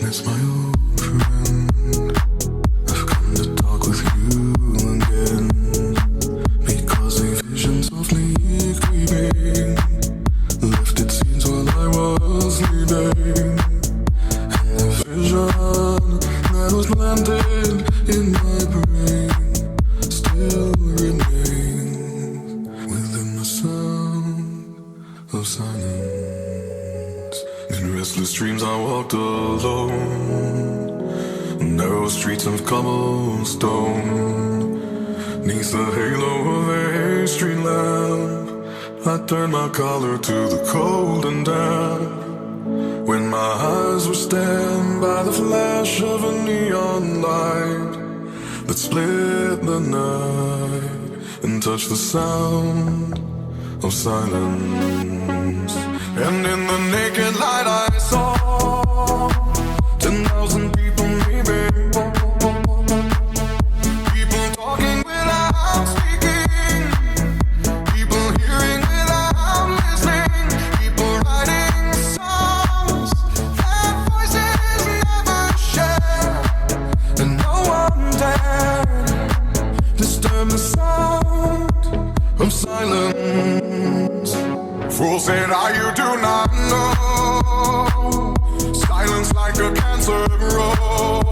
miss my old friend. I've come to talk with you again, because a vision softly creeping lifted scenes while I was sleeping, and the vision that was planted in my brain still remains within the sound of silence. In restless dreams I walked alone, narrow streets of cobblestone. 'Neath the halo of a street lamp, I turned my collar to the cold and damp, when my eyes were stabbed by the flash of a neon light that split the night and touched the sound of silence. And in the naked light I saw 10,000 people maybe, people talking without speaking, people hearing without listening, people writing songs that voices never share, and no one dared disturb the sound of silence. Fools said, you do not know, silence like a cancer grows.